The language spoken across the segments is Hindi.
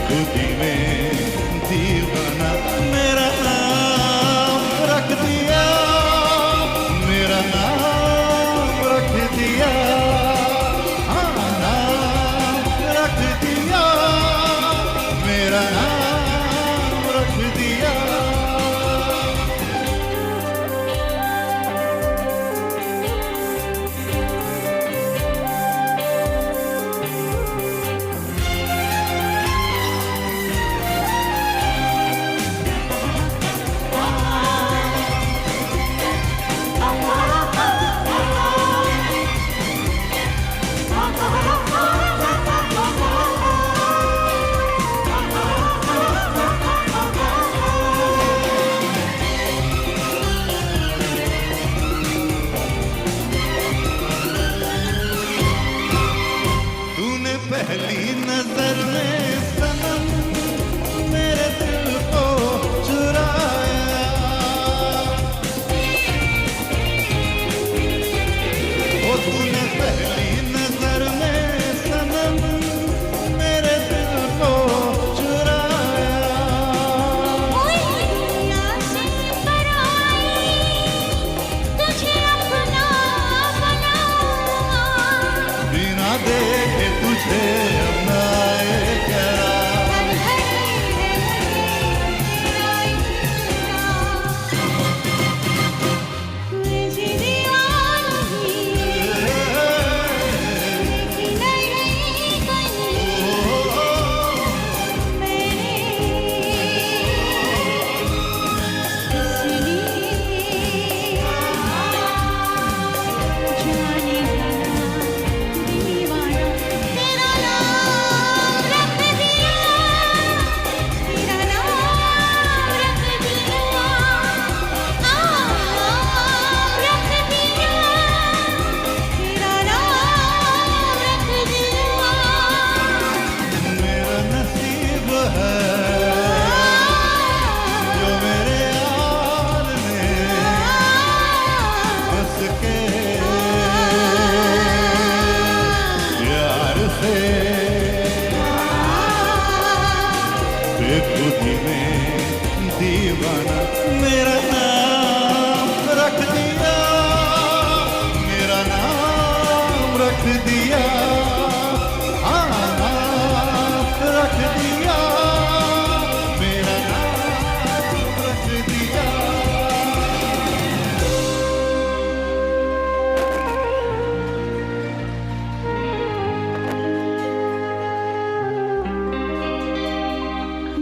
खुदी में दीवाना मेरा नाम रख दिया, मेरा नाम रख दिया, हाँ नाम रख दिया, मेरा नाम रख दिया। पहली नजर में सनम मेरे दिल को चुराया, ओ तूने पहली नजर में सनम मेरे दिल को चुराया। बिना देखे तुझे खुदी में दीवाना मेरा नाम रख दिया, मेरा नाम रख दिया, हाँ नाम रख दिया, मेरा नाम रख दिया।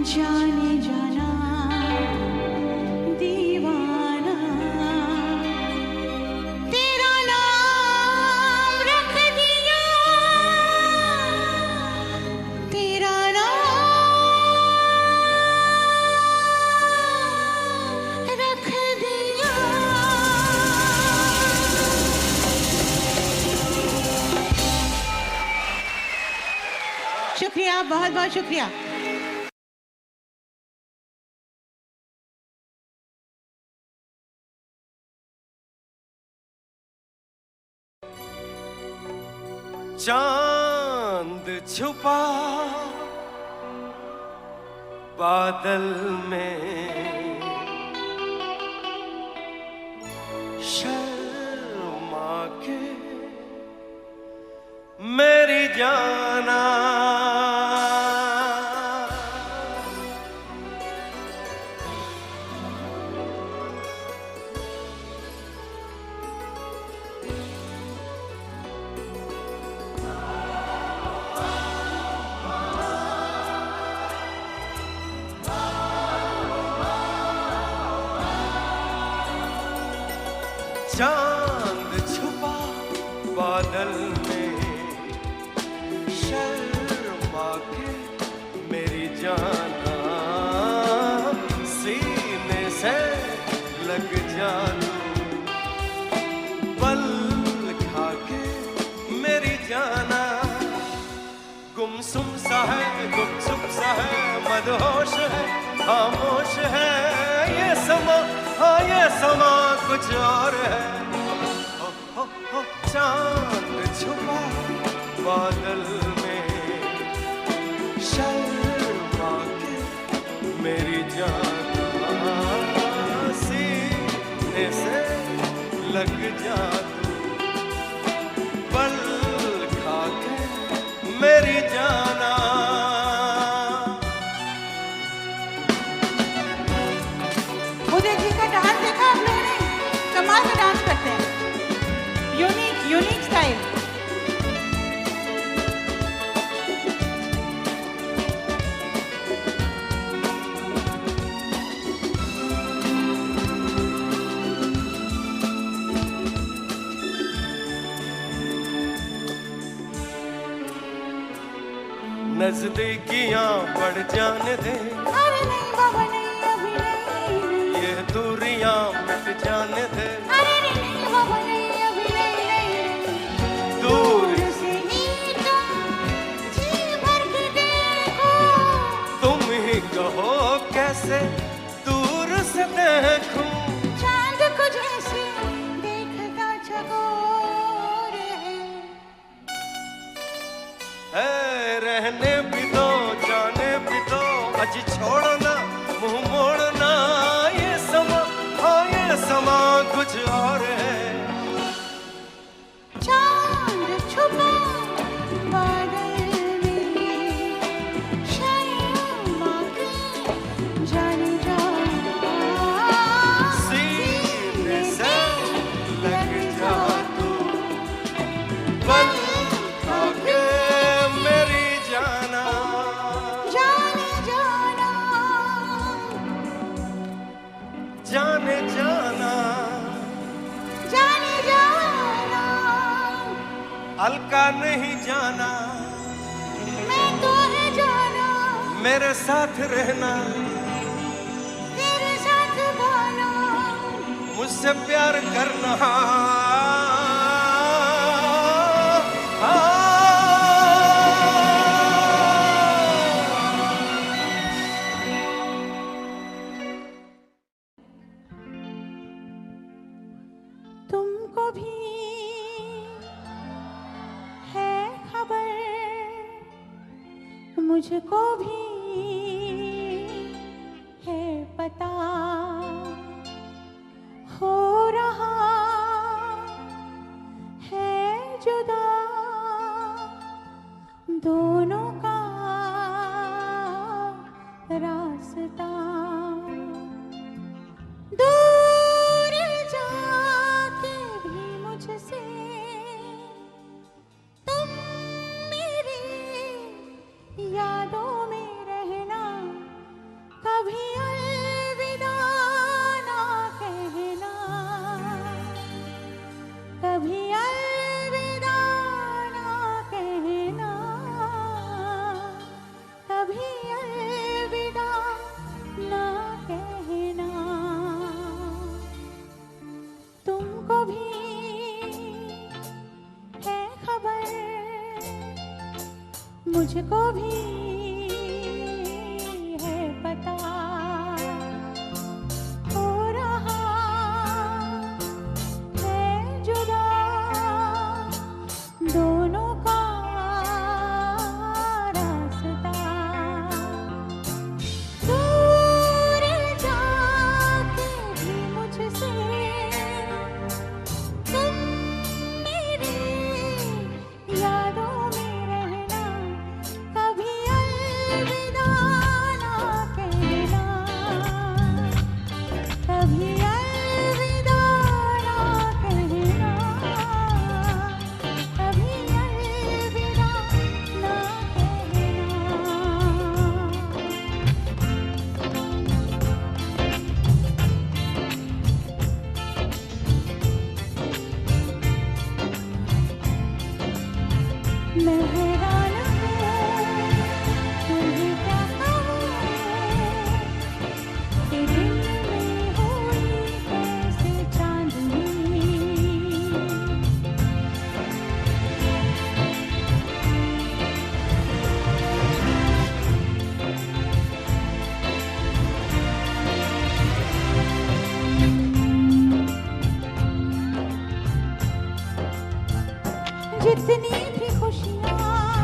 जाने जाना दीवाना तेरा नाम रख दिया, तेरा नाम रख दिया। शुक्रिया, बहुत बहुत शुक्रिया। चांद छुपा बादल में, शर्मा के मेरी जाना, चांद छुपा बादल में, शर्मा के मेरी जाना, सीने से लग जा पल खा के मेरी जाना, गुमसुम सा है, गुमसुम सा है, मदहोश है, खामोश है ये समा, हाँ ये समा कुछ और है। हो चांद छुपा बादल में, शर्मा मेरी जाना। उदय जी का डांस देखा आप लोगों ने? कमाल का डांस करते हैं, यूनिक स्टाइल। नजदीकियां बढ़ जाने दे, अरे नहीं बाबा नहीं, अभी नहीं। ये दूरियां मिट जाने दे। अरे नहीं बाबा नहीं, अभी नहीं। दूर से ही तुम जी भर के देखो, तुम ही कहो कैसे दूर से देखूं। चांद को जैसे देखता चकोर है। रहने भी दो, जाने भी दो, अज छोड़ना मुंह मोड़ना। ये समा, हाँ ये समा कुछ और है। चांद छुपा बादल में, शर्मा के जाने जाना। सीने से लग जा तू, बन आके मेरी जाना। जाने जाना, जाने जाना, जाने जाना। अलका नहीं जाना, मैं तो है जाना, मेरे साथ रहना। तेरे साथ गाना। मुझसे प्यार करना। तुमको भी है खबर, मुझको भी है पता, हो रहा है जुदा दोनों का रास्ता। दूर जाके भी मुझसे तुम मेरी यादों में रहना, कभी अलविदा ना कहना, कभी अलविदा ना कहना, कभी अलविदा ना कहना। तुमको भी है खबर, मुझको भी है पता, हो रहा है जुदा दोनों का रास्ता। दूर जाके भी मुझसे तुम मेरी यादों में रहना, कभी अलविदा ना कहना, कभी अलविदा ना कहना, कभी अलविदा ना कहना। मैं हैरान हूँ, तुम्हें क्या कहूँ, कि दिन में हुई कैसे चांदनी। जितनी भी खुशियाँ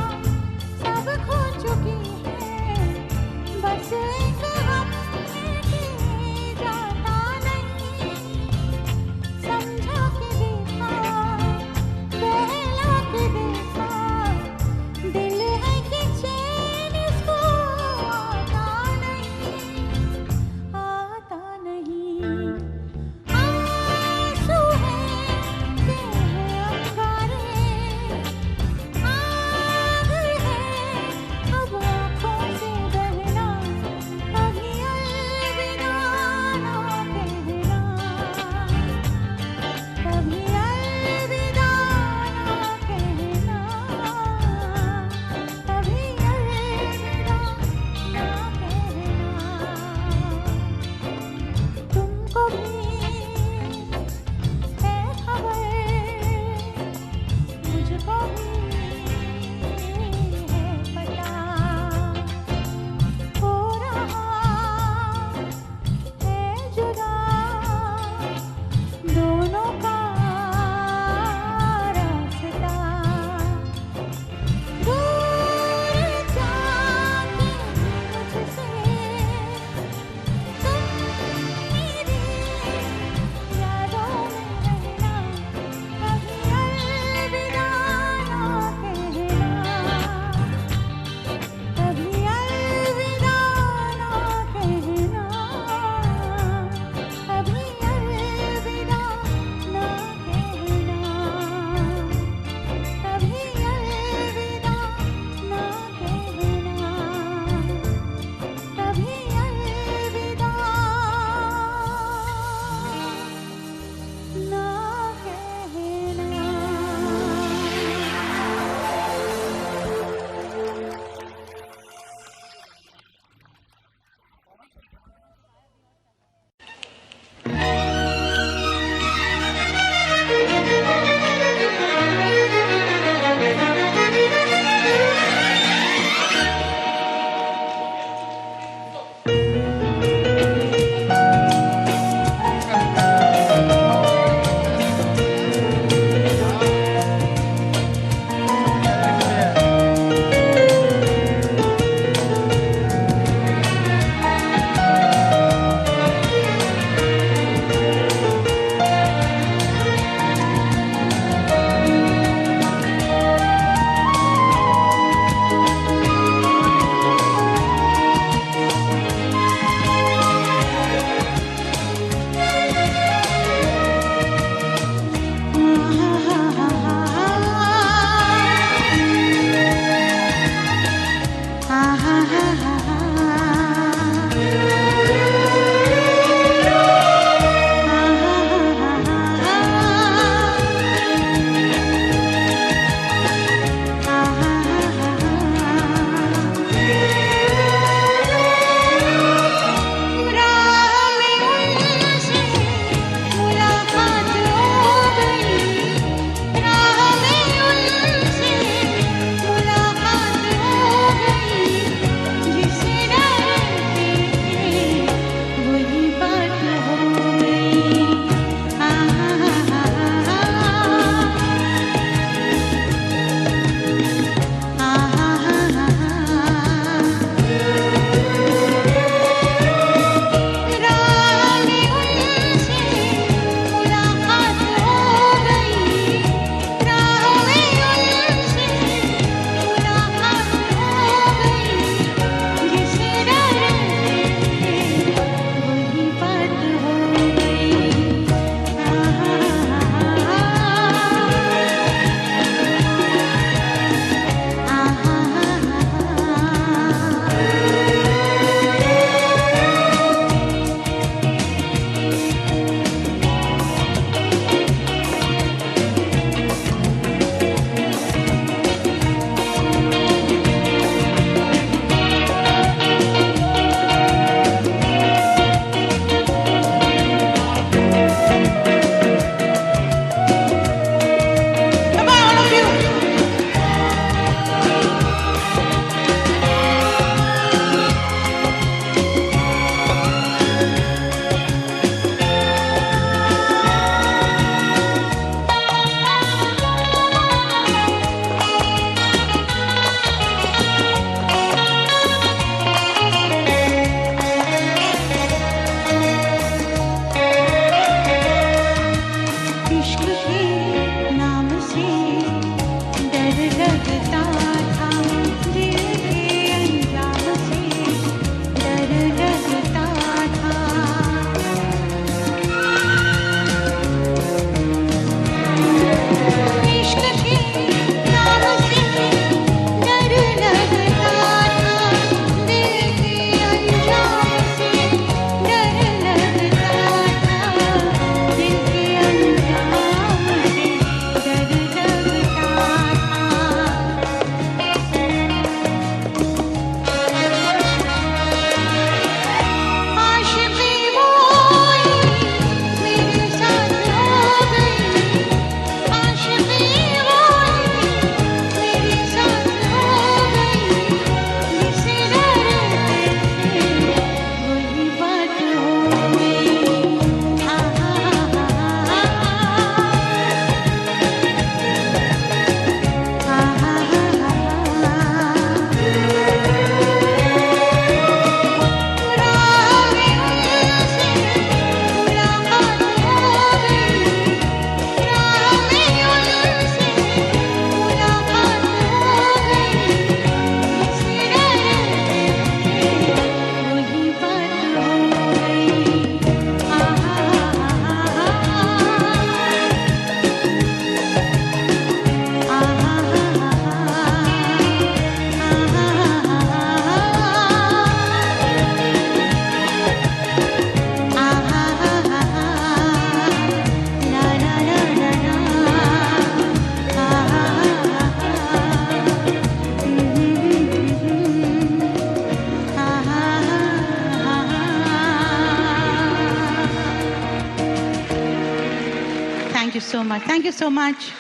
much, thank you so much.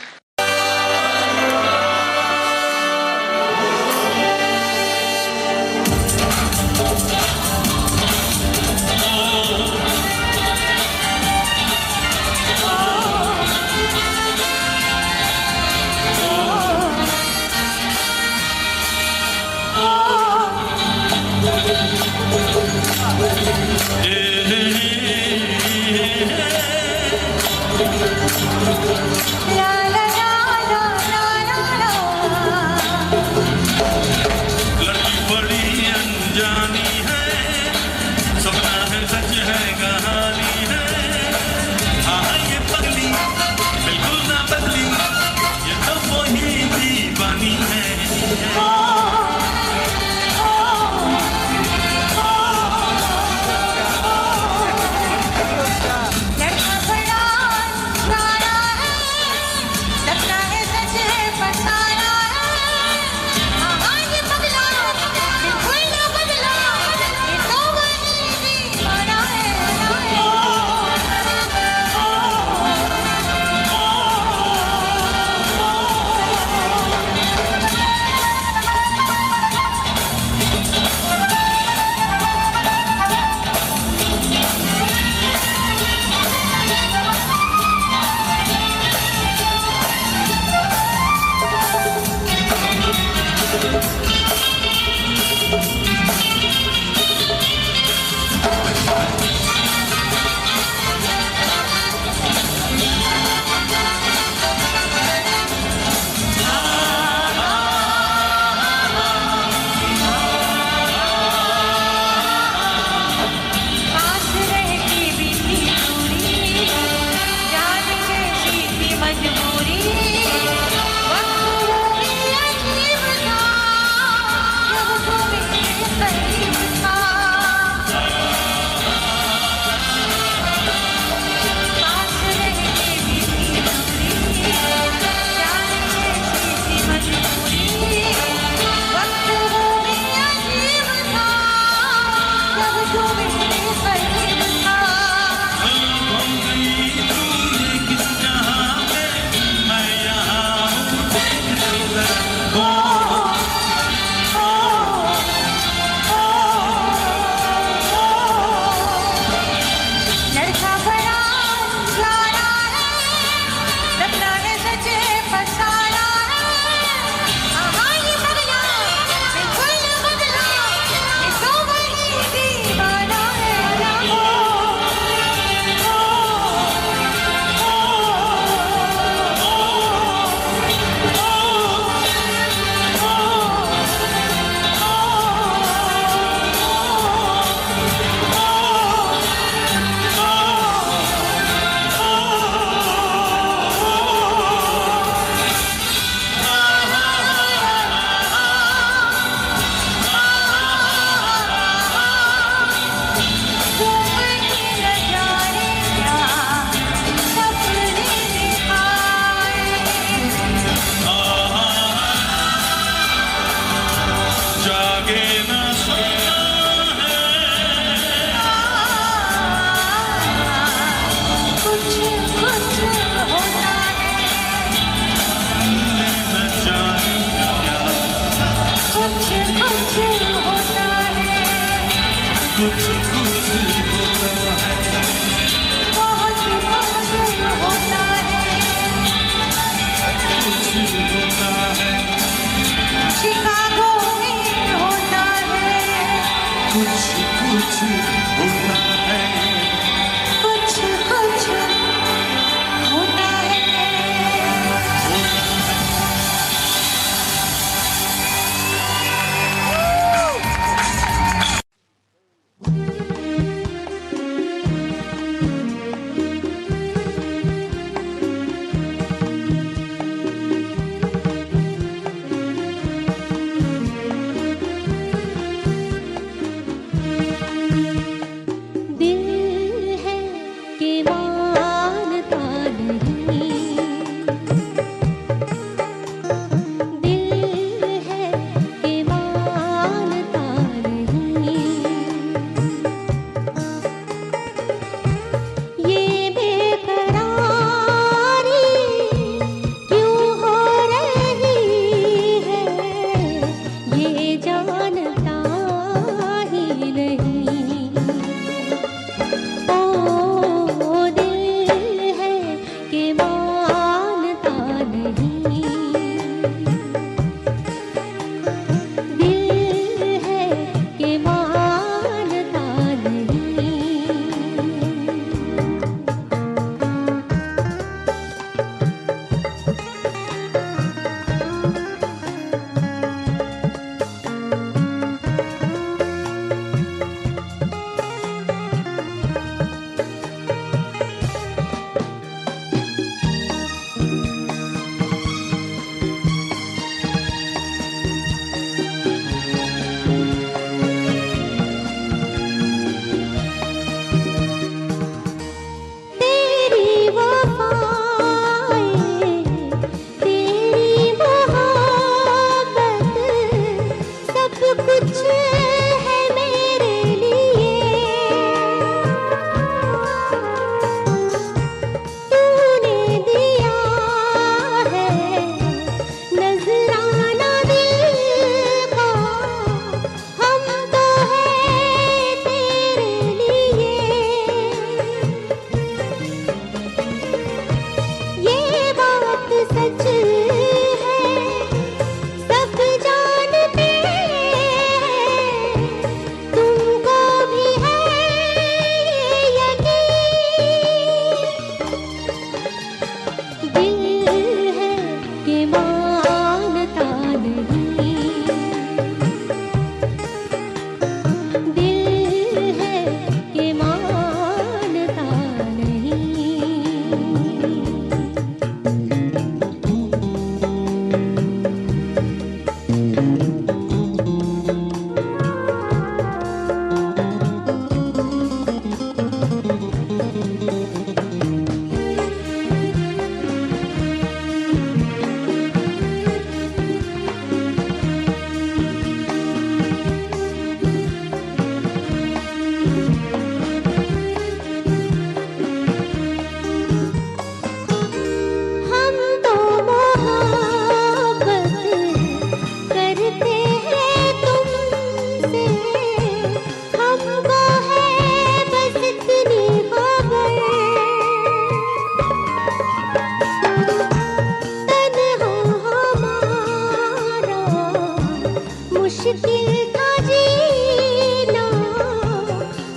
मुश्किल था जीना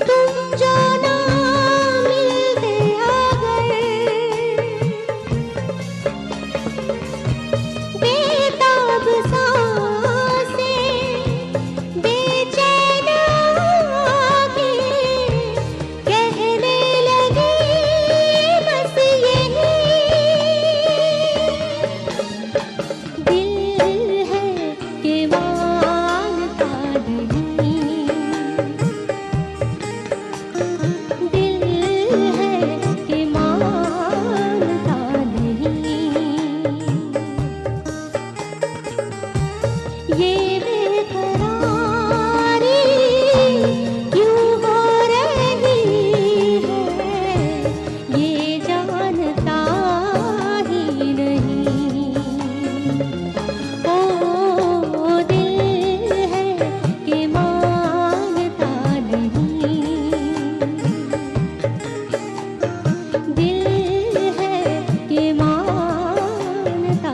तुम जो ना मिलते अगर बेताब सांसें बेचैन आंखें कहने लगी बस यही दिल है कि मानता नहीं दिल है कि मानता नहीं ये बेकरारी क्यों हो रही है ये जानता ही नहीं ओ दिल है कि मानता नहीं दिल है कि मानता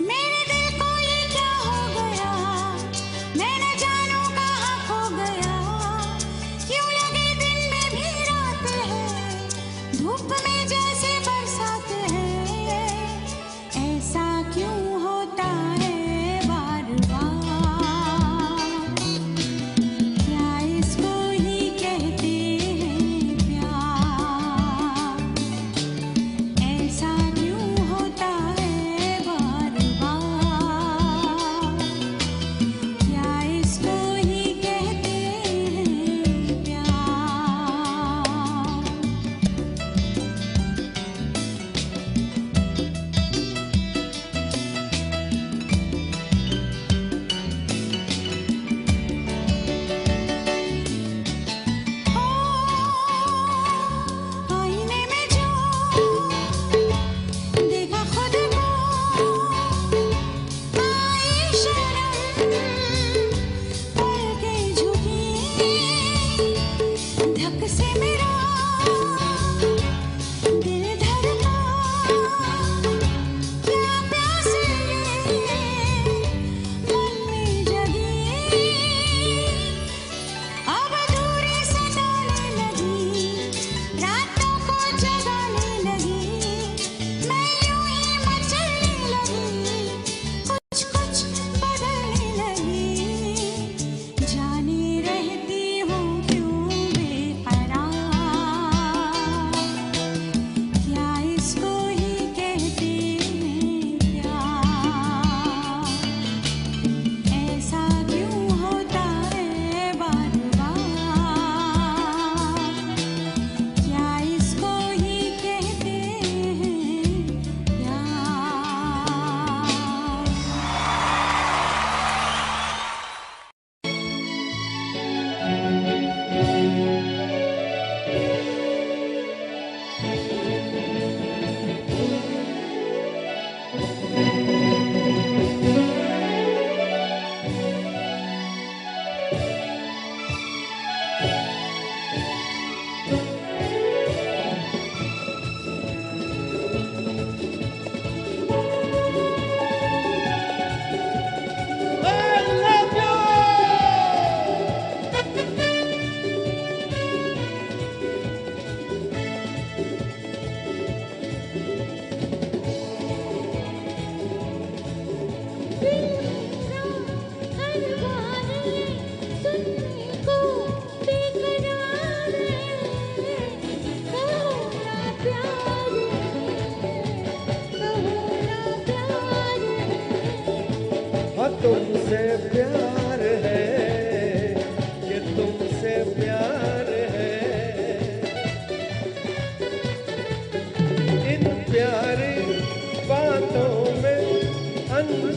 मेरे दिल को ये क्या हो गया मैं न जानूं कहाँ खो गया क्यों लगे दिन में भी रात है धूप में जैसे बरसात है ऐसा क्यों होता है बार बार क्या इसको ही कहते हैं प्यार ऐसा क्यों होता है बार बार क्या इसको ही कहते हैं प्यार आईने में जो देखा खुद को आई शर्म पलकें झुकी धक से मेरा दिल धड़का क्या प्यास ये मन में जगी अब दूरी सताने लगी रातों को जगाने लगी मैं यूं ही मचलने लगी कुछ कुछ बदलने लगी जाने रहती हूँ क्यों बेकरार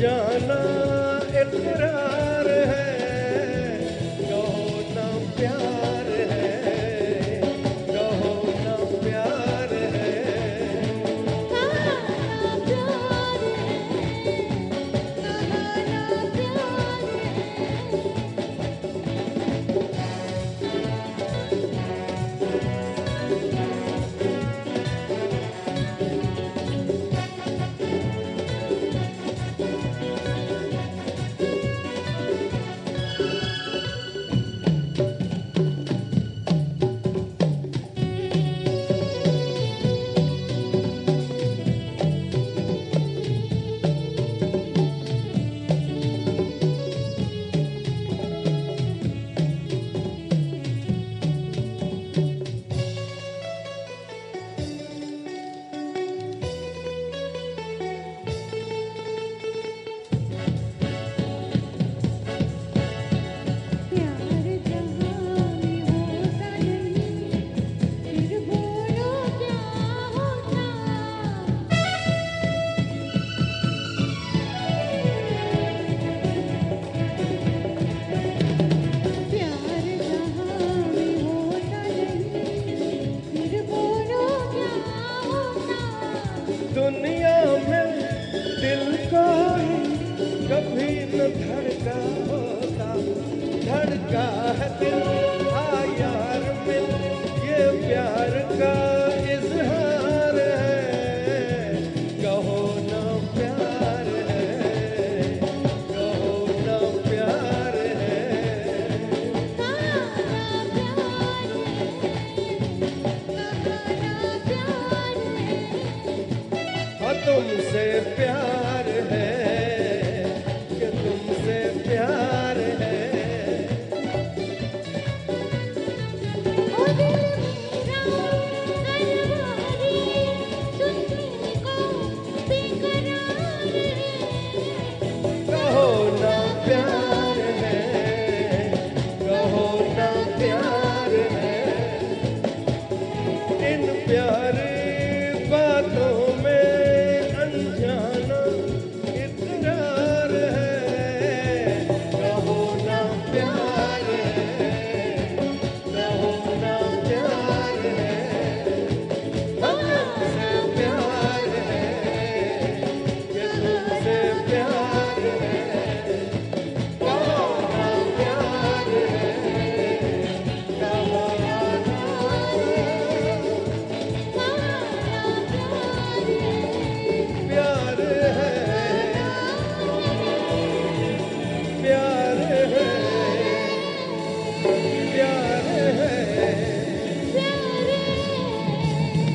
जाना इकरार है, कहो ना प्यार है, कहो ना प्यार है। दुनिया में दिल को कभी न धड़का होता, धड़का है दिल हाँ यार मिल, ये प्यार का इजहार है, कहो ना प्यार है, कहो ना प्यार है। हाँ तुमसे प्यार है, कि तुमसे प्यार है। कहो ना प्यार है, कहो ना प्यार है। इन प्यारी बातों में अनजाना इकरार है, कहो ना प्यार है, कहो ना प्यार है। तुमसे प्यार है, कि तुमसे प्यार है, कहो ना प्यार है, कहो ना प्यार है, प्यार है, प्यार है,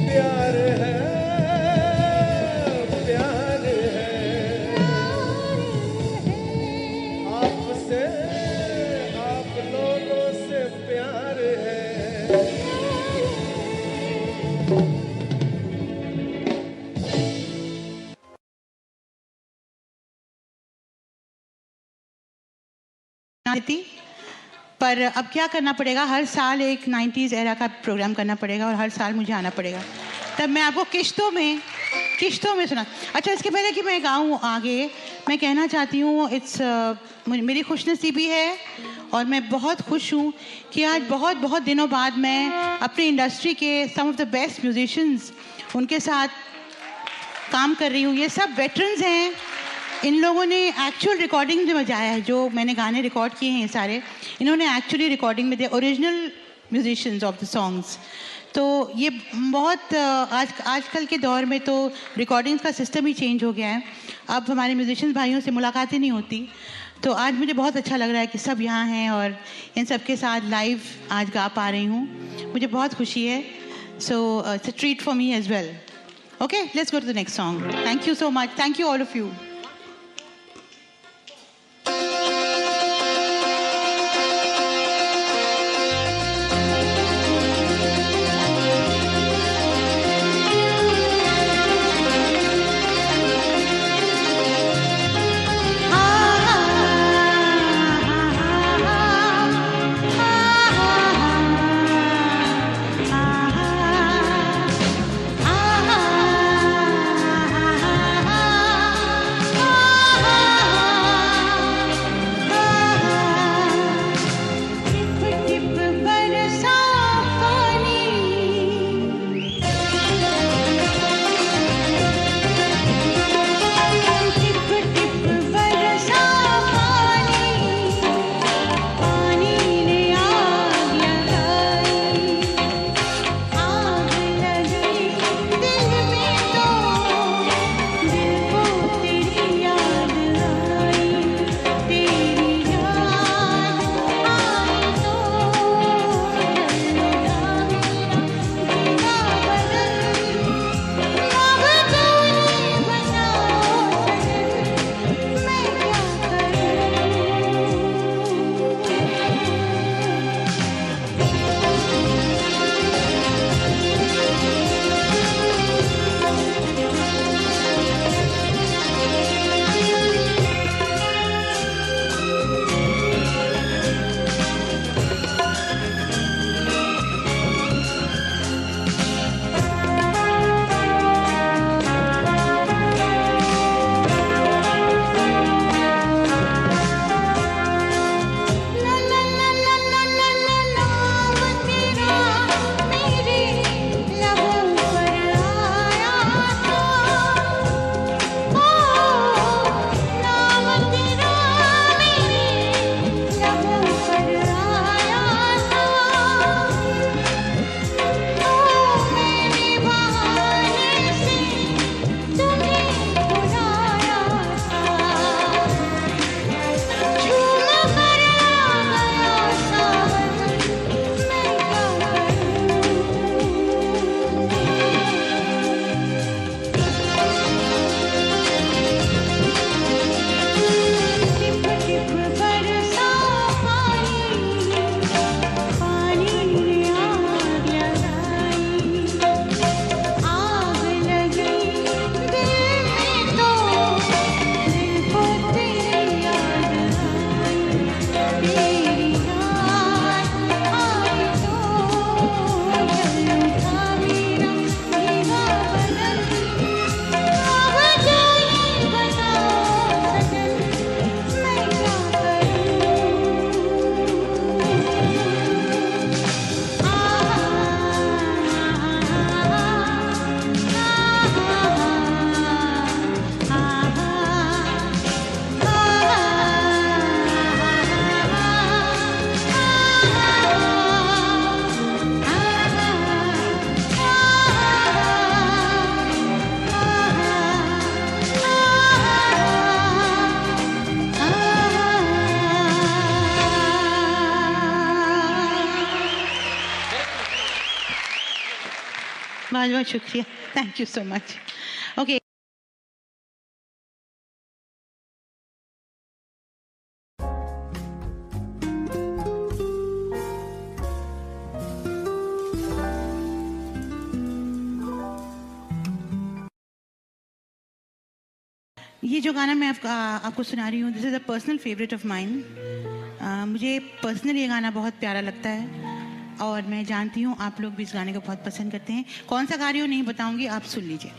प्यार है, प्यार है। आपसे आप लोगों से प्यार है। थी, पर अब क्या करना पड़ेगा, हर साल एक 90s एरा का प्रोग्राम करना पड़ेगा और हर साल मुझे आना पड़ेगा, तब मैं आपको किश्तों में सुना। अच्छा, इसके पहले कि मैं गाऊँ आगे, मैं कहना चाहती हूँ मेरी खुशनसीबी है और मैं बहुत खुश हूँ कि आज बहुत बहुत दिनों बाद मैं अपनी इंडस्ट्री के सम ऑफ द बेस्ट म्यूजिशियंस उनके साथ काम कर रही हूँ। ये सब वेटरन्स हैं, इन लोगों ने एक्चुअल रिकॉर्डिंग में बजाया है, जो मैंने गाने रिकॉर्ड किए हैं ये सारे, इन्होंने एक्चुअली रिकॉर्डिंग में दिया, original musicians of the songs. तो ये बहुत आजकल के दौर में तो रिकॉर्डिंग्स का सिस्टम ही चेंज हो गया है, अब हमारे म्यूजिशियंस भाइयों से मुलाकातें नहीं होती। तो आज मुझे बहुत अच्छा लग रहा है कि सब यहाँ हैं और इन सब के साथ लाइव आज गा पा रही हूँ, मुझे बहुत खुशी है। So it's a treat for me as well. Okay, let's go to the next song. Thank you so much, thank you all of you. बहुत बहुत शुक्रिया, thank you so much. Okay, ये जो गाना मैं आपको सुना रही हूँ, this is a personal favourite of mine. मुझे पर्सनली ये गाना बहुत प्यारा लगता है और मैं जानती हूँ आप लोग भी इस गाने को बहुत पसंद करते हैं। कौन सा गा रही हूँ नहीं बताऊंगी, आप सुन लीजिए।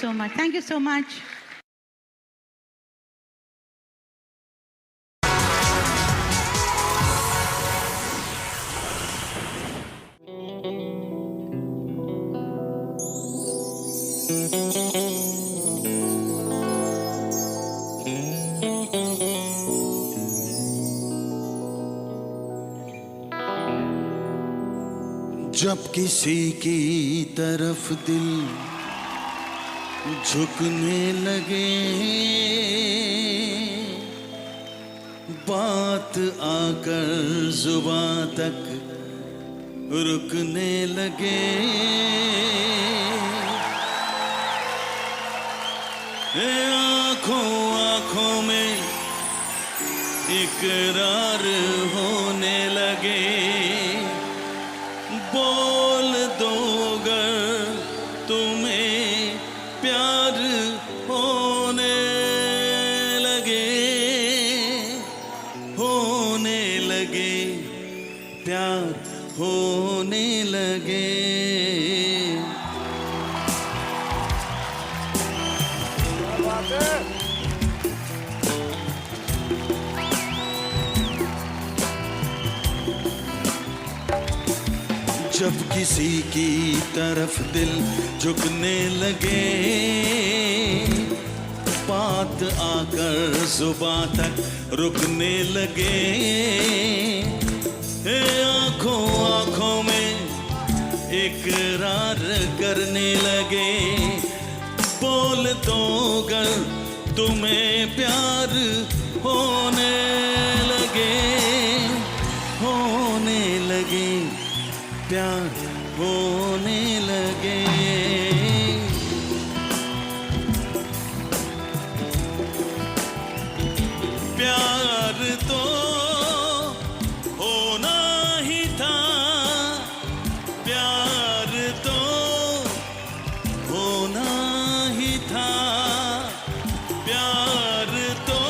so much. Thank you so much. जब किसी की तरफ दिल झुकने लगे, बात आकर जुबां तक रुकने लगे, आंखों आंखों में इकरार होने लगे, बोल दो गर तुम्हें प्यार होने लगे, प्यार होने लगे। जब किसी की तरफ दिल झुकने लगे, बात आकर जुबां तक रुकने लगे, आंखों आंखों में इकरार करने लगे, बोल दो गर तुम्हें प्यार होने लगे, प्यार होने लगे। प्यार तो होना ही था, प्यार तो होना ही था, प्यार तो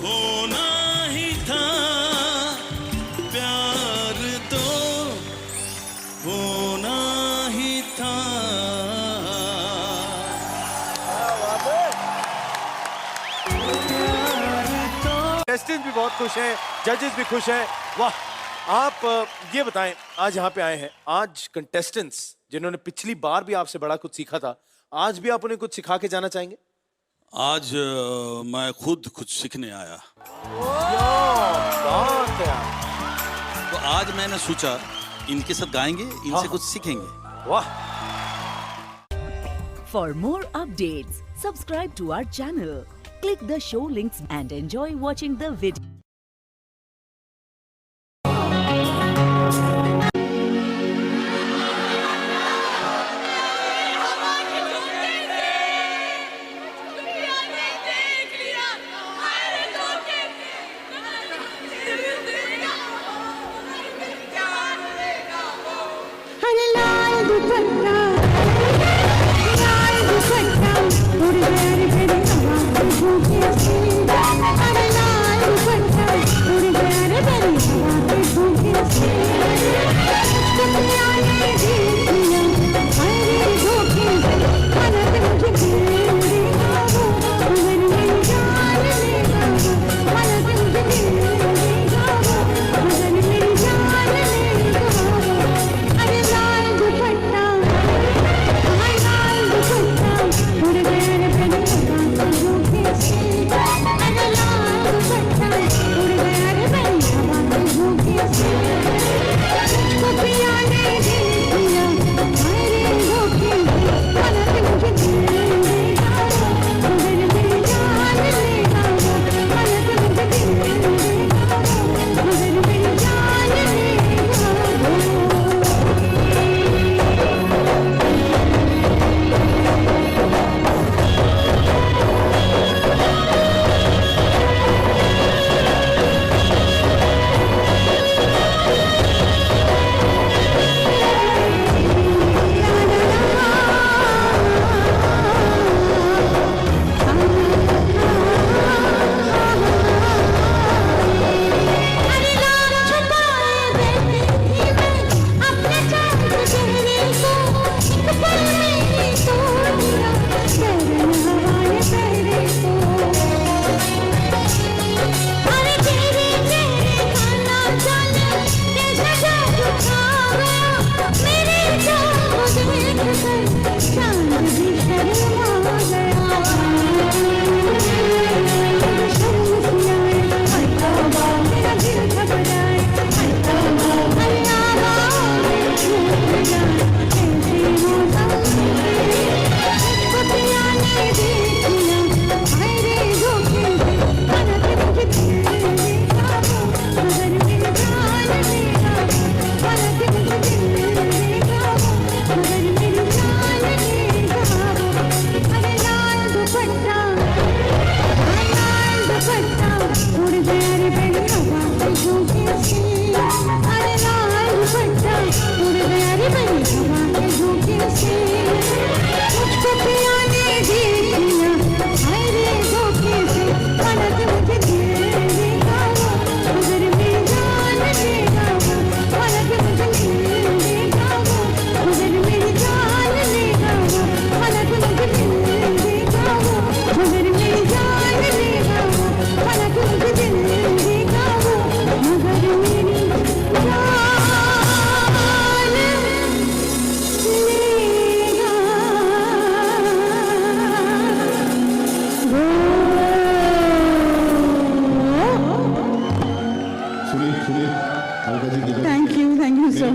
होना ही था, प्यार तो होना ही था। कंटेस्टेंट भी बहुत खुश हैं, जजेस भी खुश हैं। वाह, आप ये बताएं, आज यहाँ पे आए हैं, आज कंटेस्टेंट्स जिन्होंने पिछली बार भी आपसे बड़ा कुछ सीखा था, आज भी आप उन्हें कुछ सिखा के जाना चाहेंगे? आज मैं खुद कुछ सीखने आया, बात है यार। तो आज मैंने सोचा इनके साथ गाएंगे, इनसे कुछ सीखेंगे। वाह। For more updates, subscribe to our channel, click the show links and enjoy watching the video. हरे लाल दुपट्टा उड़ गया रे मेरी हवा में झोंके से, हरे लाल दुपट्टा उड़ गया रे मेरी हवा में झोंके से, दुनिया ने देख लिया हरे धोखे, मन मुझे देगा वो, मगर मेरी जान लेगा वो, मन मुझे देगा वो, मगर मेरी जान लेगा वो, हरे लाल दुपट्टा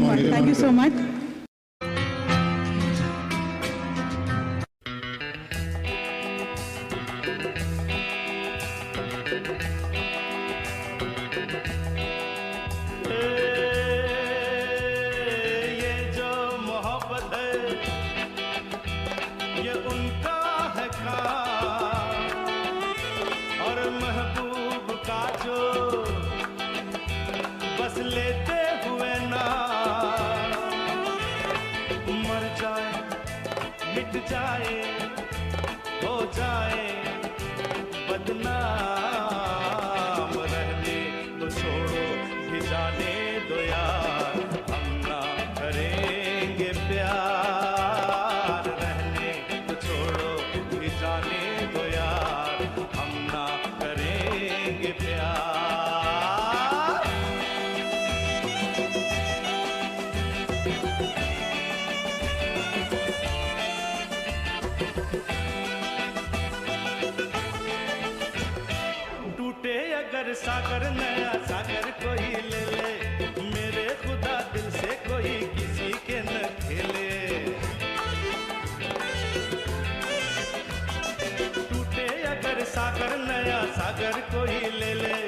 मच, थैंक यू सो मच। ये जो मोहब्बत है ये उनका है काम, और महबूब का जो बस लेते हुए ना मर जाए मिट जाए हो जाए बदनाम, रहने तो छोड़ो भी जाने दो यार, हम ना करेंगे प्यार, रहने तो छोड़ो भी जाने दो यार, हम ना करेंगे प्यार। टूटे अगर सागर नया सागर कोई ले ले, मेरे खुदा दिल से कोई किसी के न खेले। टूटे अगर सागर नया सागर कोई ले ले,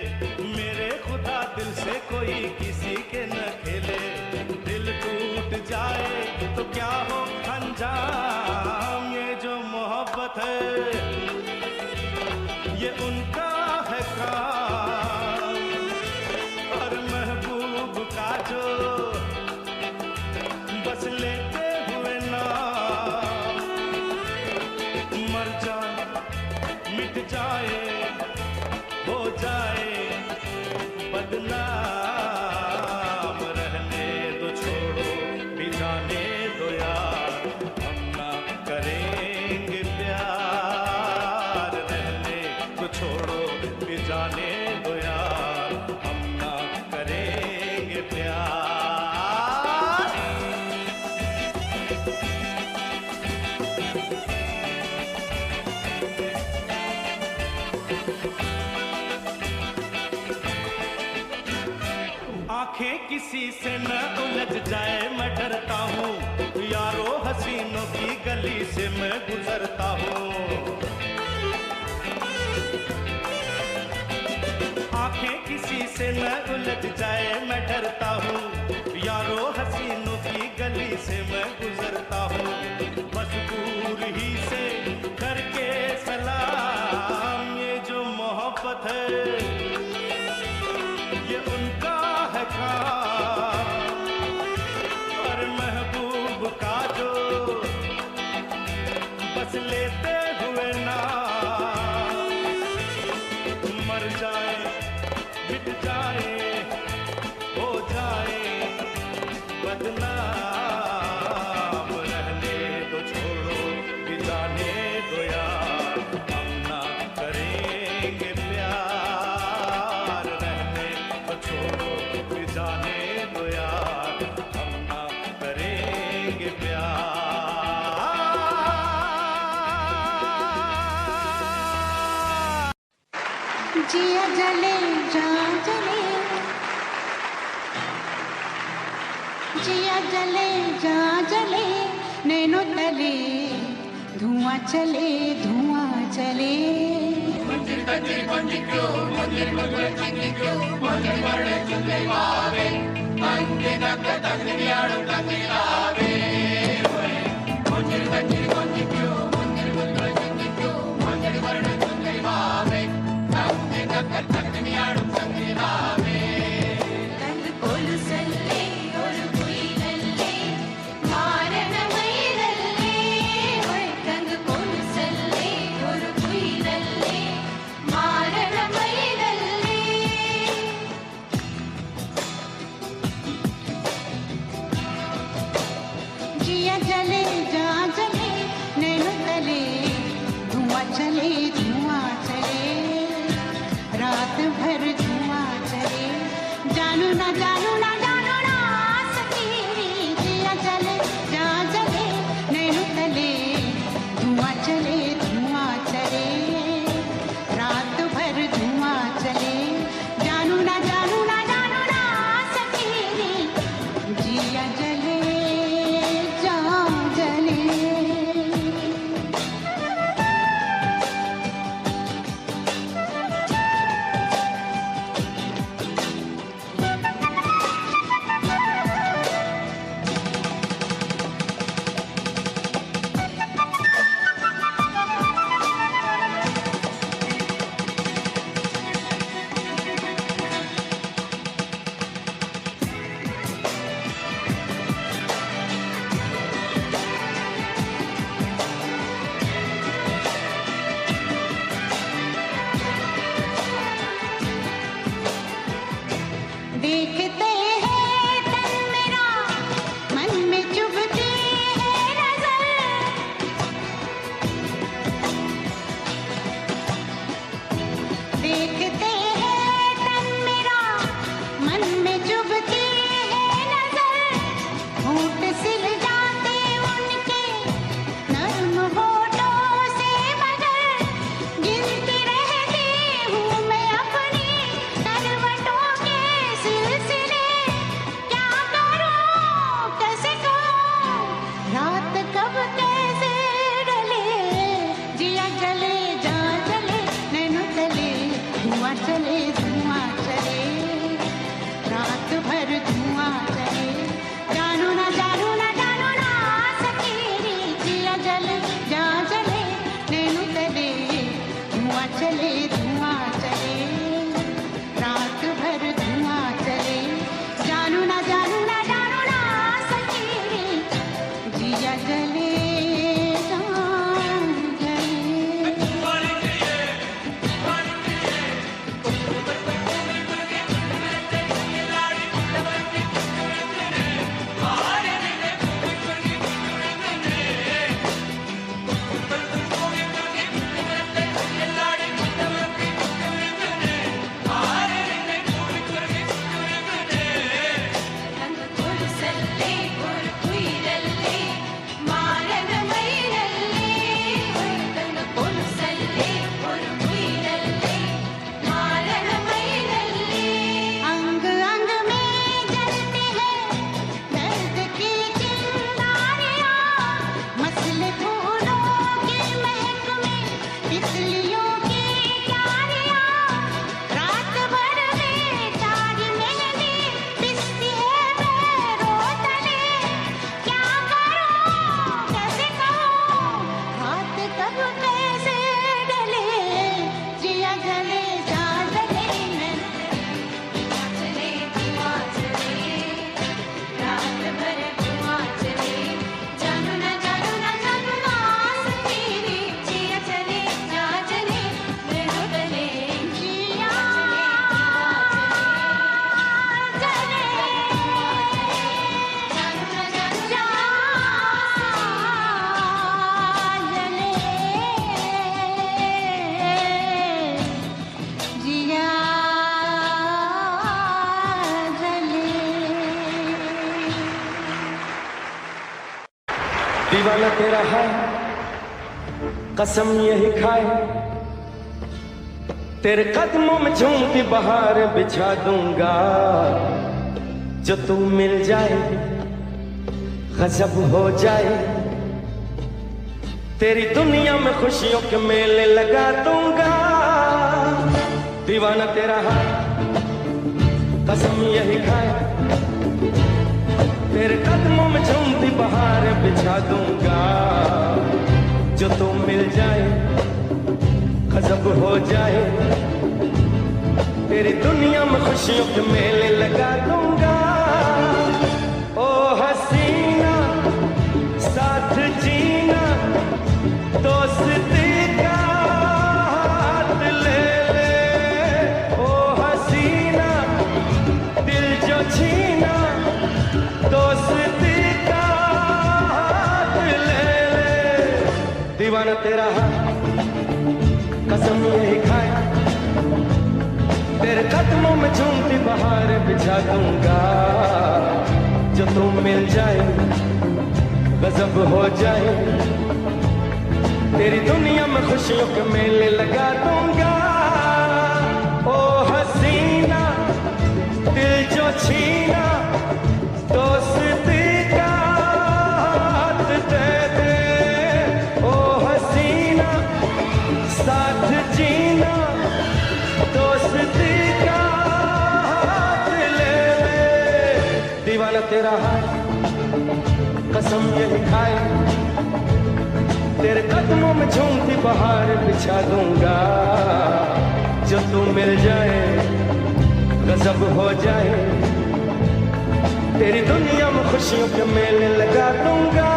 मेरे खुदा दिल से कोई किसी के न खेले। दिल टूट जाए तो क्या हो अंजाम, ये जो मोहब्बत है ये उनका है काम, और महबूब का जो बस लेते हुए ना मर जाए मिट जाए हो जाए बदनाम, रहने दो छोड़ो भी जाने दो यार, हम ना करेंगे प्यार, रहने तो छोड़ो भी जाने दो यार, हम ना करेंगे प्यार। आंखें किसी से न उलझ जाए मैं डरता हूँ, यारो हसीनों की गली से मैं गुजरता हूँ। आंखें किसी से न उलझ जाए मैं डरता हूँ, यारो हसीनों की गली से मैं गुजरता हूँ। बस दूर ही से करके सलाम, ये जो मोहब्बत है ये उनका है काम, और महबूब का जो बस लेते हुए ना मर जाए मिट जाए हो जाए बदनाम, रहने दो छोड़ो भी जाने दो यार, हम ना करेंगे प्यार, रहने तो छोड़ो भी जाने दो यार, हम ना करेंगे प्यार। जिया जले जा जले, जिया जले जा जले, नैनो तले धुआं चले धुआं चले। कंग कोलुसल्ले और कुइलल्ले मारन मैलल्ले, ओए कंग कोलुसल्ले और कुइलल्ले मारन मैलल्ले। जिया जले जा जले, नैनो तले धुआं चले धुआं चले, रात भर धुआं चले, जानू ना जानू ना जानू ना सकी। जिया जले जा जले, नैनो तले धुआं चले धुआं चले, रात भर धुआं चले, जानू ना जानू ना जानू ना सकी। जिया देखते हैं तन मेरा मन में चुभती है नजर देखते हैं तन मेरा मन में चुभती है नजर होंठ सिल जाते उनके नर्म होठों से मगर गिनती रहती हूँ मैं अपनी करवटों के सिलसिले क्या करूँ कैसे कहूँ रात कब कैसे ढले जिया जले जा जले नैनो चले धुआं चले रात भर धुआं चले जानू ना सकेरी जिया जले जा जले नैनो चले धुआं चले रात भर धुआं चले जानू ना सकेरी जिया जले जा जले अंग अंग में जलते हैं दर्द की चिंगारियां मसले फूलों की महक में तितलियों की क्यारियां रात भर बेचारी मेहंदी पिसती है पैरों तले क्या करूं कैसे कहूं हाथ कब कैसे डले जिया जले जा जले चले धुआं चले रात भर धुआं चले जानू ना सकेरी जिया चले जा चले नैनो चले जिया चले जानू ना जा जले जिया जले दीवाना तेरा है कसम यही खाए तेरे कदमों में झूमती बहार बिछा दूंगा जो तू मिल जाए गजब हो जाए तेरी दुनिया में खुशियों के मेले लगा दूंगा दीवाना तेरा है कसम यही खाए तेरे कदमों में झूमती बहार बिछा दूंगा जो तू मिल जाए गजब हो जाए तेरी दुनिया में खुशियों के मेले लगा दूंगा ओ हसीना साथ जीना दोस्ती का हाथ ले ले ओ हसीना दिल जो छीना दोस्ती का हाथ ले ले दीवाना तेरा है कसम यही खाए तेरे कदमों में झूमती बहार बिछा दूंगा जो तू मिल जाए गजब हो जाए तेरी दुनिया में खुशियों के मेले लगा दूंगा ओ हसीना दिल जो छीना दोस्ती का हाथ दे दे ओ हसीना साथ जीना दोस्ती का हाथ ले ले दीवाना तेरा है कसम यही खाए तेरे कदमों में झूमती बहार बिछा दूंगा जो तू मिल जाए गजब हो जाए तेरी दुनिया में खुशियों के मेले लगा दूंगा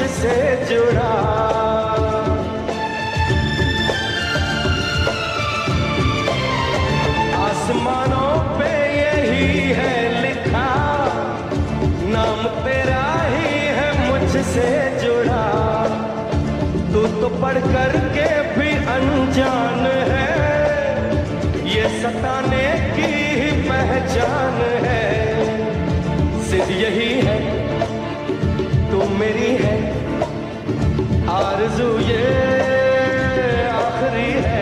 मुझसे जुड़ा। आसमानों पे यही है लिखा, नाम तेरा ही है मुझसे जुड़ा। तू तो पढ़ कर के भी अनजान है, ये सताने की ही पहचान है। सिर्फ यही है, तू मेरी है, आरज़ू ये आखिरी है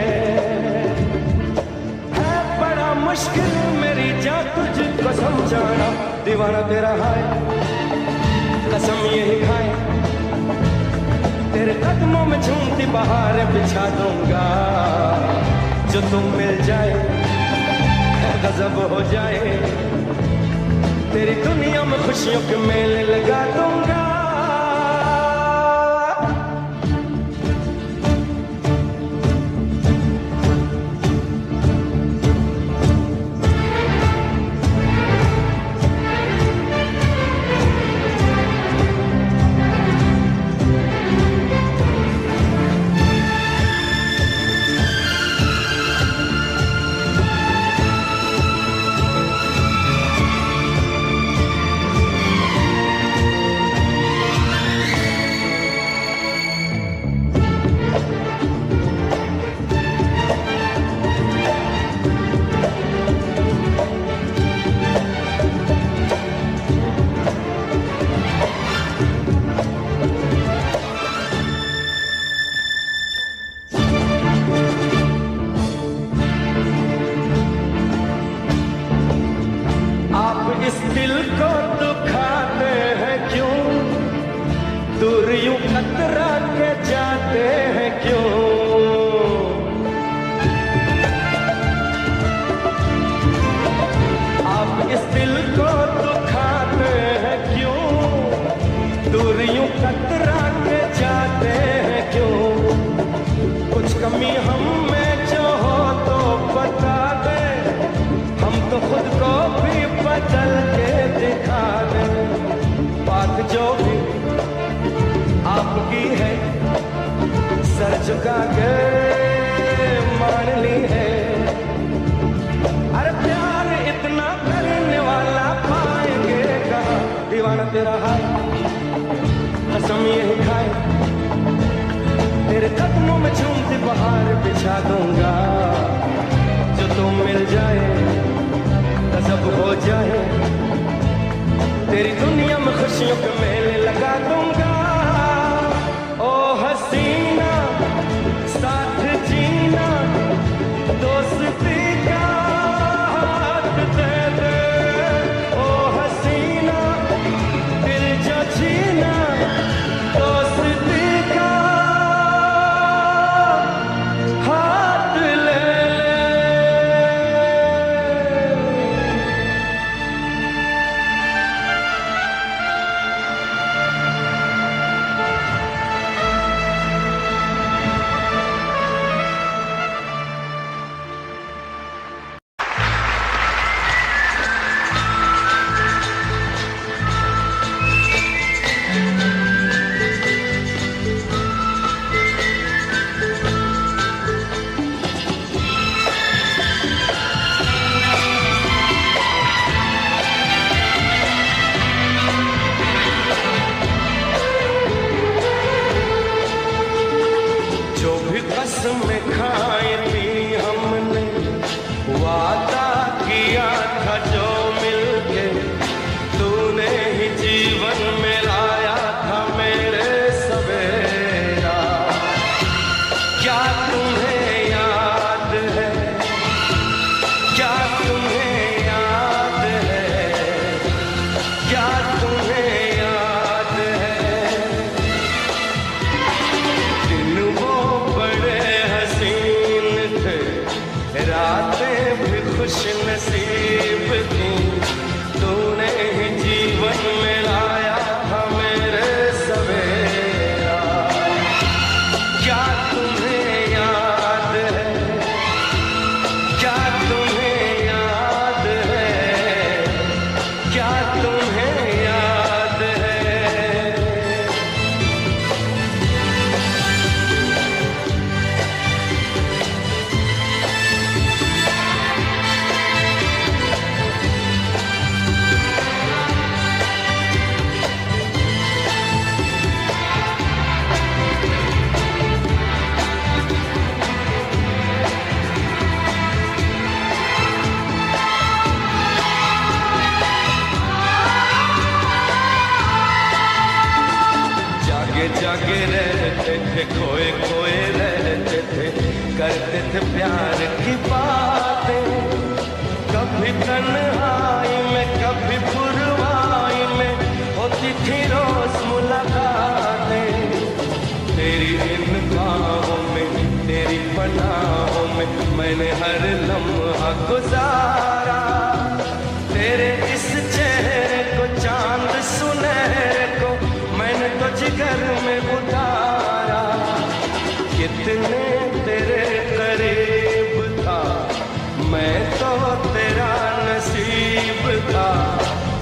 बड़ा मुश्किल मेरी जान तुझको समझाना। दीवाना तेरा है, कसम यही खाए, तेरे कदमों में झूमती बहार बिछा दूंगा। जो तुम मिल जाए गजब हो जाए, तेरी दुनिया में खुशियों के मेले लगा दूंगा। इस दिल को दुखाते हैं क्यों, दूर यूं कतरा के जाते हैं क्यों। आप इस दिल को दुखाते हैं क्यों, दूर यूं कतरा के जाते हैं क्यों। कुछ कमी हम में जो हो तो बता दे, हम तो खुद को भी बदल के दिखा दे। बात जो भी आपकी है, सर झुका के मान ली है। अरे प्यार इतना करने वाला पाएंगे कहाँ। दीवाना तेरा है, कसम यही खाए, तेरे कदमों में झूमती बहार बिछा दूंगा। जो तुम मिल जाए सब हो जाए, तेरी दुनिया में खुशियों के मेले लगा दूंगा। ओ हसीना साथ जीना, दोस्ती का हाथ दे दे। ओ हसीना दिल जो जीना, दोस्ती का हाथ ले ले। रहते थे, खोए खोए रहते थे, करते थे प्यार की बातें। कभी तन्हाई में कभी पुरवाई में होती थी रोज मुलाकातें। तेरी इन बाहों में, तेरी पनाहों में मैंने हर लम्हा गुजारा। तेरे इस चेहरे को, चांद सुनहरे को मैंने तो जिगर में उतारा। कितने तेरे करीब था मैं, तो तेरा नसीब था।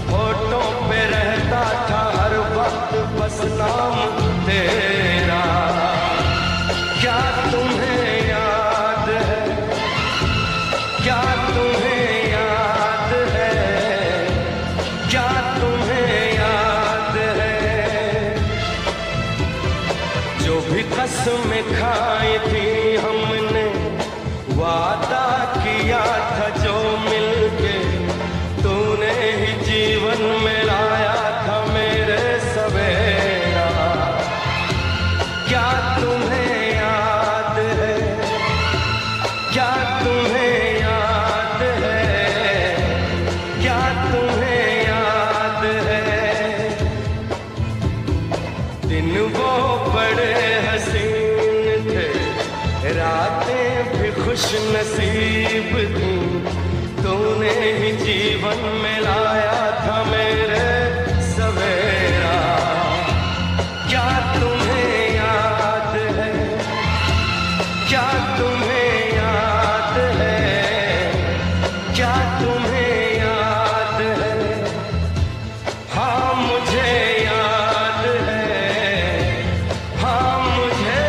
होठों पे रहता था हर वक्त बस नाम तेरा। क्या तुम्हें याद है, क्या तुम्हें याद है, क्या तुम्हें याद है, जो भी कसमें खाई थी हमने, वादा किया था जो मिलके, तूने ही जीवन में लाया था मेरे सवेरा। क्या तुम्हें याद है, क्या तुम्हें याद है, क्या तुम्हें याद है, दिन वो बड़े हसीन थे, रातें भी खुश नसीब थी, तूने ही जीवन में लाया था मेरे सवेरा। क्या तुम्हें याद है, क्या तुम्हें याद है, क्या तुम्हें याद है, हाँ मुझे याद है, हाँ मुझे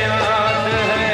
याद है।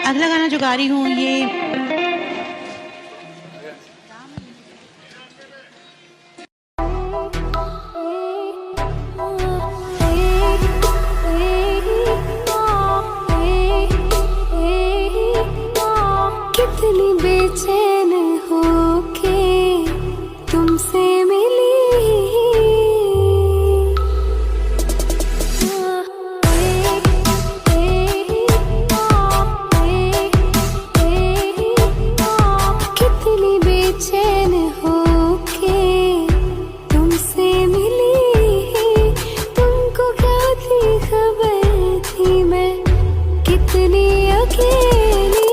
अगला गाना जो गा रही हूँ ये कितनी बेचैन होके तुमसे मिली कितनी बेचैन होके तुमसे मिली तुमको क्या थी खबर थी मैं कितनी अकेली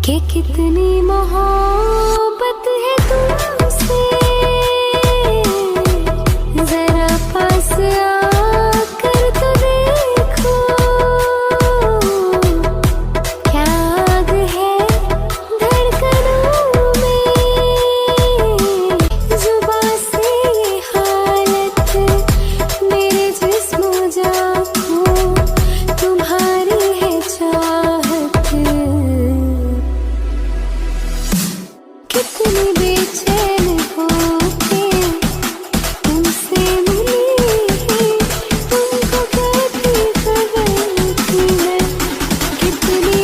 कि कितनी मोहब्बत है तुमसे जरा पास आकर तो देखो क्या आग है धड़कनों में जुबां से ये हालत मेरे जिस्म जाको तुम्हारी है चाहत कितनी बेचैन होके तुमसे मिली तुमको क्या थी खबर थी मैं कितनी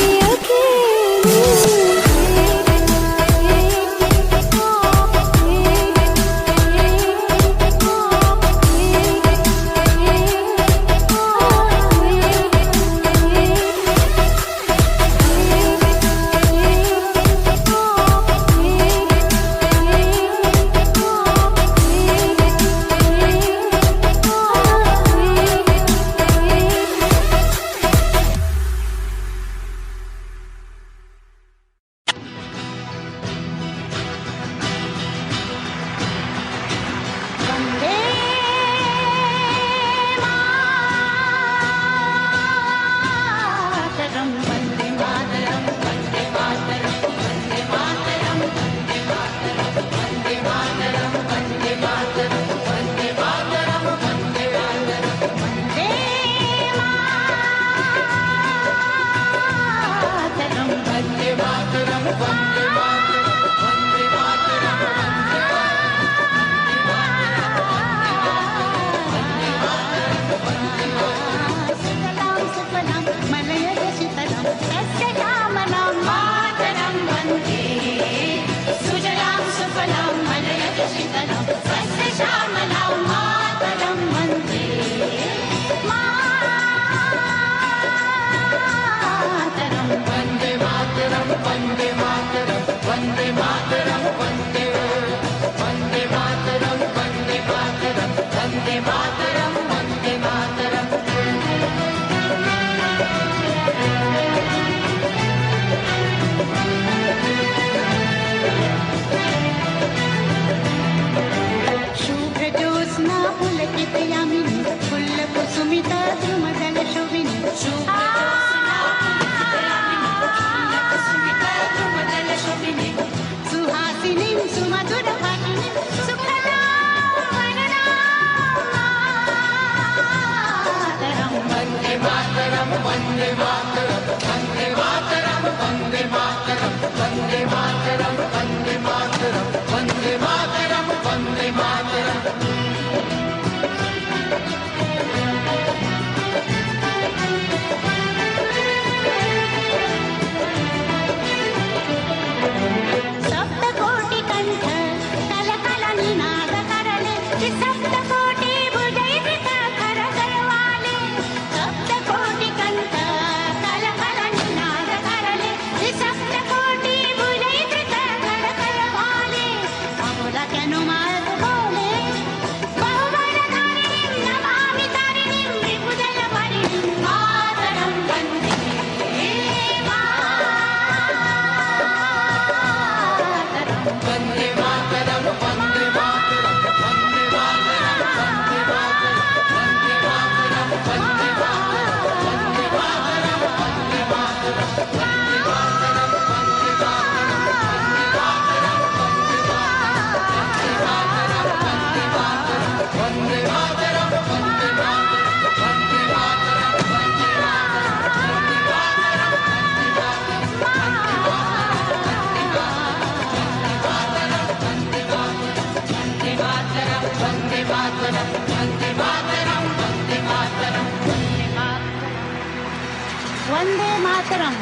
मातरम,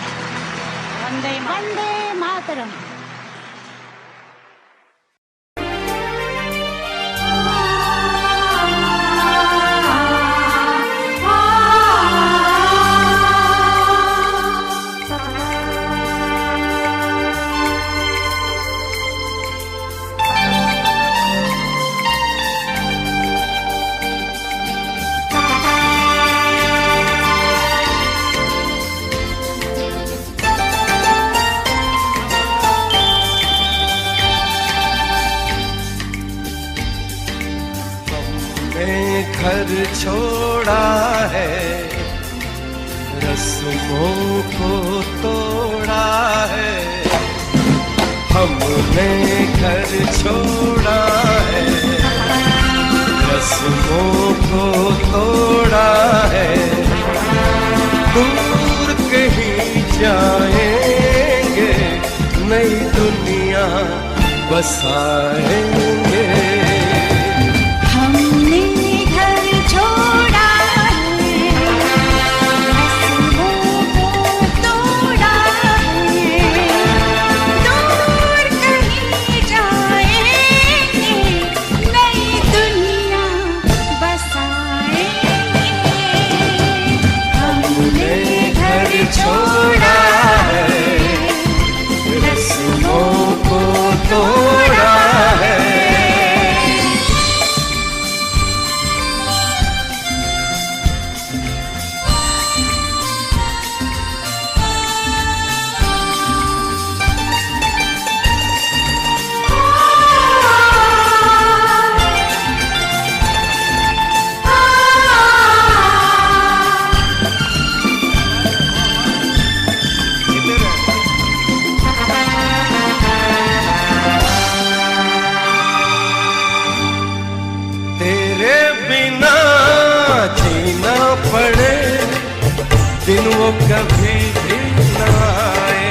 वंदे मातरम। घर छोड़ा है, रस्मों को तोड़ा है, हमने घर छोड़ा है, रस्मों को तोड़ा है, दूर कहीं जाएंगे, नई दुनिया बसाएंगे। छोड़ा है, रस्मों को तोड़ा है। दिन वो कभी भी न आए,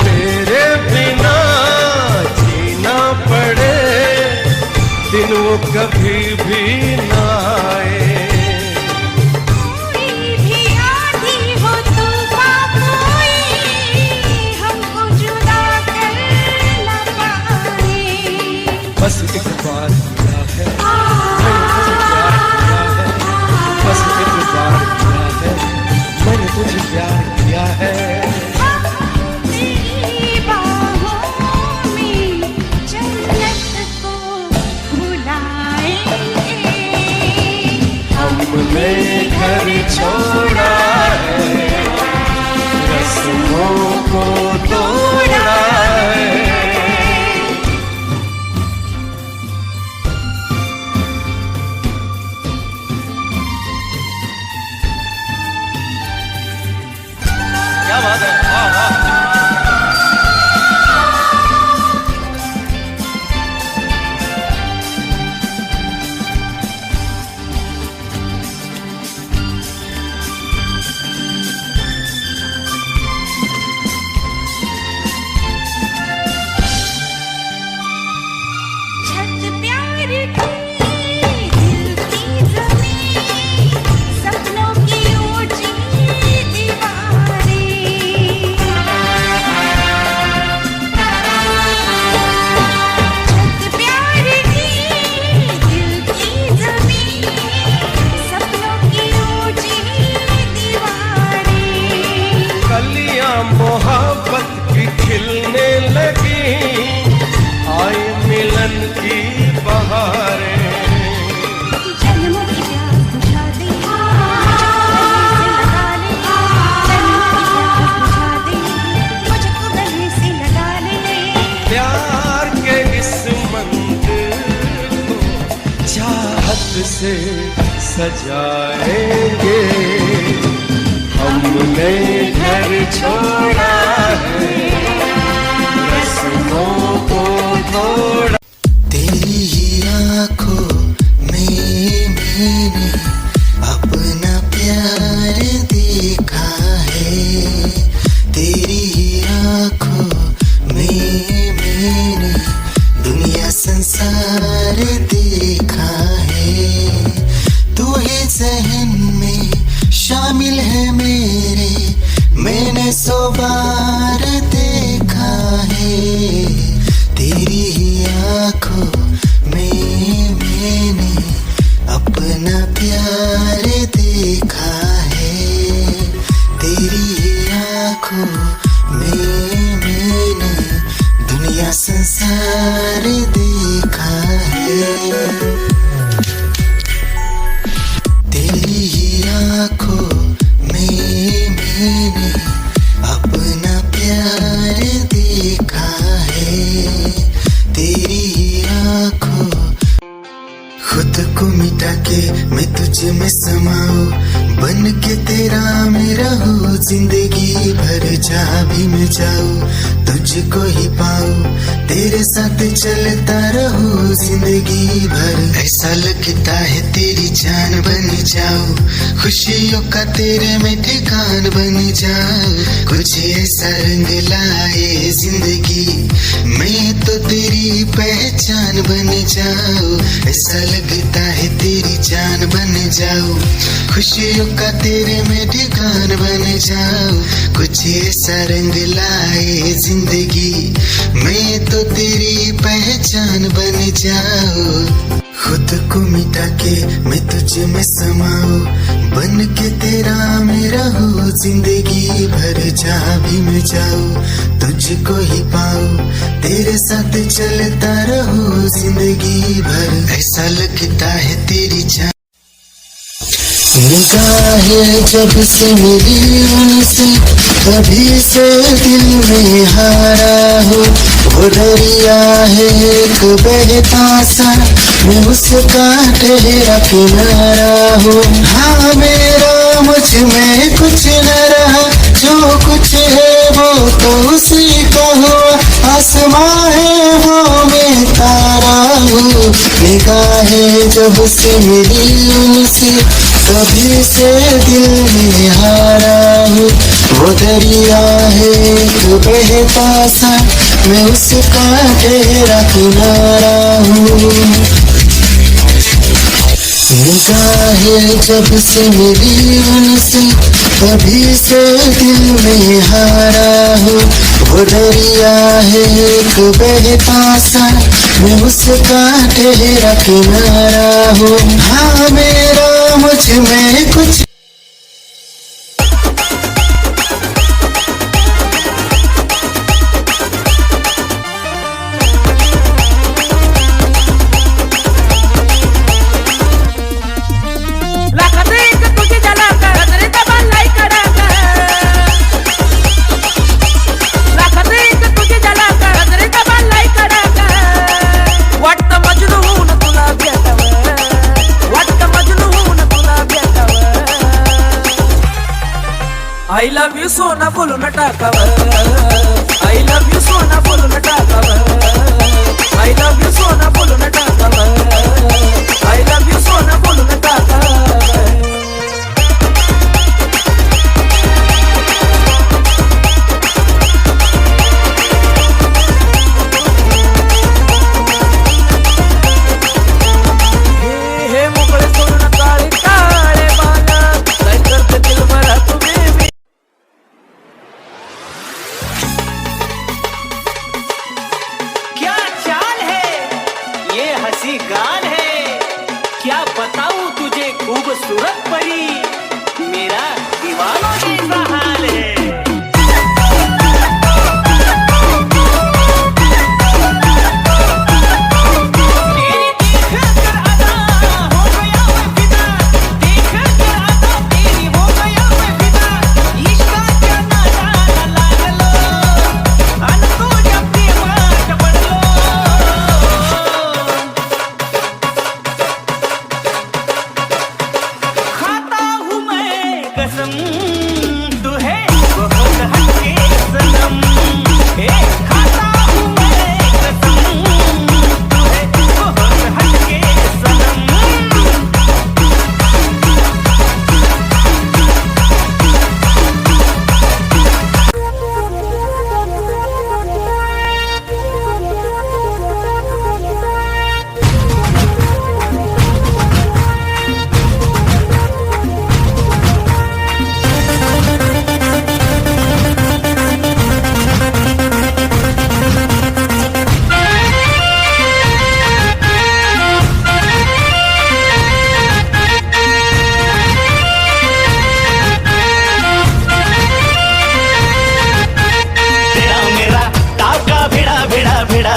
तेरे बिना जीना पड़े, दिन वो कभी भी न आए। कोई भी आधी हो तूफान कोई हमको जुदा कर न पाए। बस एक बार मैंने तुझे प्यार किया है, तेरी बाहों में जन्नत को भुलाएंगे। हमने घर छोड़ा है, रस्मों को तोड़ा है। क्या बात है, वाह वाह। छत प्यार की दिल की ज़मीं, सपनों की ऊंची दीवारें। छत प्यार की दिल की ज़मीं, सपनों की ऊंची दीवारें। कलियां मोहब्बत की खिलने लगी, आई मिलन की बहारें। जन्मों की प्यास बुझा दे, मुझको गले से लगा ले। प्यार के इस मंदिर को चाहत से सजाएंगे। हमने घर छोड़ा है, रस्मों को तोड़ा। तेरी ही आँखों में मैंने अपना प्यार देखा है, तेरी ही आँखों में मैंने दुनिया संसार देखा है। जिंदगी भर जहाँ भी मैं जाऊँ तुझको ही पाऊँ, तेरे साथ चलता रहूं जिंदगी भर। ऐसा लगता है तेरी जान बन जाऊं, खुशियों का तेरे में ठिकान बन जाऊं। कुछ ऐसा रंग लाए जिंदगी, मैं तो तेरी पहचान बन जाऊं। ऐसा लगता है तेरी जान बन जाऊं, खुशियों का तेरे में ठिकान बन जाऊं। कुछ ऐसा रंग लाए जिंदगी, मैं तो तेरी पहचान बन जाऊं। खुद को मिटा के मैं तुझ में समाऊं, बन के तेरा मेरा हो जिंदगी भर। जहाँ भी मैं जाऊं तुझको ही पाऊं, तेरे साथ चलता रहूं जिंदगी भर। ऐसा लगता है तेरी जान निगाहें जब से मिली उनसे, तभी से दिल में हारा हो। वो दरिया है एक बहता सा, मैं उसका ठहरा किनारा हो। हाँ मेरा मुझ में कुछ न रहा, जो कुछ है वो तो उसी का हुआ। आसमां है वो मैं तारा हूँ, निगाहें जब से मिली उनसे, तभी से दिल में हारा हूँ। वो दरिया है एक बहता सा, मैं उसका ठहरा किनारा हूँ। निगाहें जब से मिली उनसे, तभी से दिल में हारा हूँ। वो दरिया है एक बहता सा, मैं उसका ठहरा किनारा हूँ। हाँ मेरा मुझ में कुछ I love you सोना बोलून टाकावं, I love you सोना बोलून टाकावं, I love you सोना बोलून टाकावं, I love you सोना बोलून टाकावं। हे मोकळे सोडून काळे काळे बाला, काय करते दिल भरा तुम्ही। क्या चाल है ये हंसी गाल है, क्या बताऊं तुझे खूबसूरत परी, मेरा दीवानों जैसा हाल है।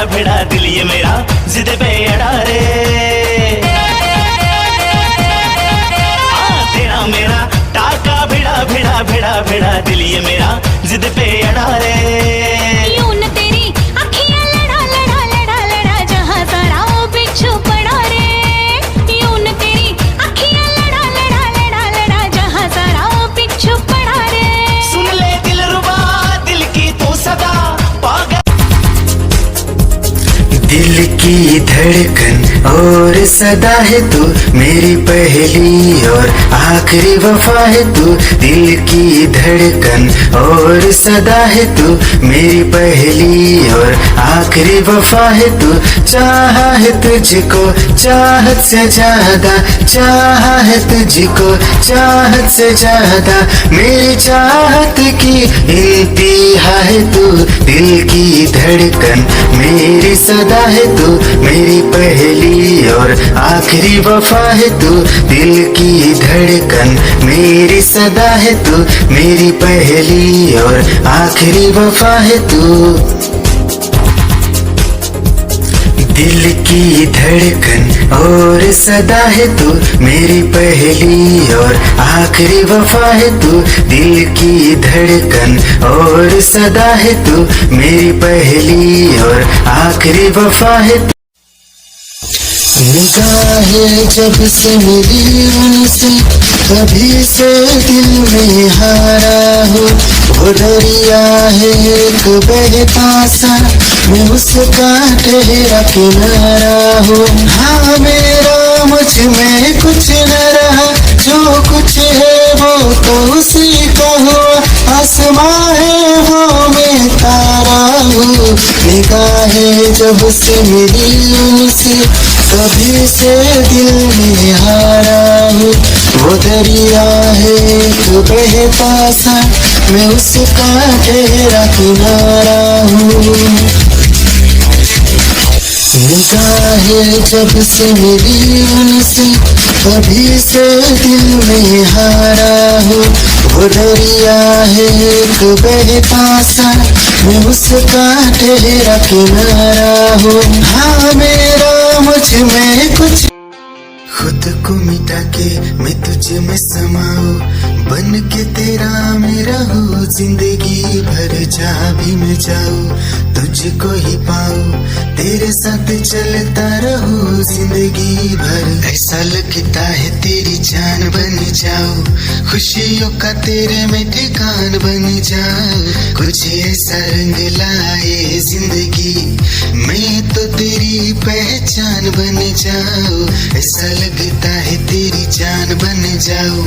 भिड़ा दिल ये मेरा जिद पे अड़ा रे, तेरा मेरा टाका भिड़ा भिड़ा भिड़ा भिड़ा दिल ये मेरा जिद पे अड़ा रे। यूं न तेरी अखियां लड़ा लड़ा लड़ा लड़ा, जहां सारा वो बिच्छू पड़ा रे। यूं न तेरी अखियां लड़ा लड़ा लड़ा लड़ा, जहां सारा वो बिच्छू पड़ा रे। सुन दिल की धड़कन और सदा है तू मेरी पहली और आखिरी वफा है तू। दिल की धड़कन और सदा है तू मेरी पहली और आखिरी वफा है तू। चाहा है तुझको चाहत से ज्यादा, चाहा है तुझको चाहत से ज्यादा, मेरी चाहत की इंतहा है तू। दिल की धड़कन मेरी सदा है तू मेरी पहली और आखिरी वफा है तू। दिल की धड़कन मेरी सदा है तू मेरी पहली और आखिरी वफा है तू। दिल की धड़कन और सदा है तू मेरी पहली और आखिरी वफा है तू। दिल की धड़कन और सदा है तू मेरी पहली और आखिरी वफा है तू। निगाहें जब से मिली उनसे कभी से दिल में हारा हूँ। वो दरिया है एक बहता सा, मैं उसका ठहरा किनारा हूँ। हाँ मेरा मुझ में कुछ न रहा, जो कुछ है वो तो उसी का हुआ। आसमां है वो मैं तारा हूँ। निगाहें जब से मिली उनसे कभी से दिल में हारा हूँ। वो दरिया है जो बहता सा, मैं उसका ठहरा किनारा हूँ। निगाहें जब से मिली उनसे कभी से दिल में हारा हूँ। वो दरिया है एक बहता सा, मैं उसका ठहरा किनारा हूँ। हाँ मेरा मुझ में कुछ खुद को मिटा के मैं तुझ में समाऊं, बन के तेरा मेरा हो जिंदगी भर। जहाँ भी मैं जाऊँ तुझको ही पाऊँ, तेरे साथ चलता रहूं जिंदगी भर। ऐसा लगता है तेरी जान बन जाऊं, खुशियों का तेरे में ठिकान बन जाऊं। कुछ ऐसा रंग लाए जिंदगी, मैं तो तेरी पहचान बन जाऊं। ऐसा लगता है तेरी जान बन जाऊं,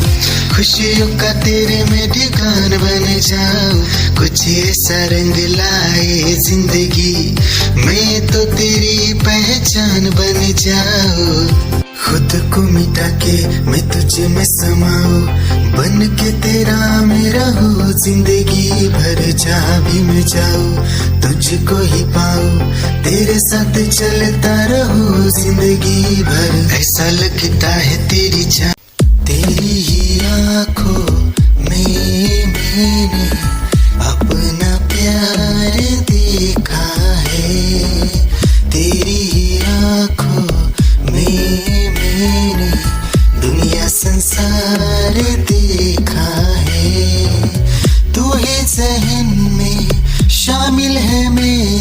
खुशियों का तेरे में ठिकान बन जाऊं। कुछ ऐसा रंग लाए जिंदगी, मैं तो तेरी पहचान बन जाऊं। खुद को मिटा के मैं तुझ में समाऊं, बन के तेरा मेरा हो जिंदगी भर। जहाँ भी मैं जाऊँ तुझको ही पाऊँ, तेरे साथ चलता रहूं जिंदगी भर। ऐसा लगता है तेरी जान तेरी ही आँखों में मैंने अपना प्यार देखा है। तेरी ही आँखों में मैंने दुनिया संसार देखा है। तू ही जहन में शामिल है मेरे,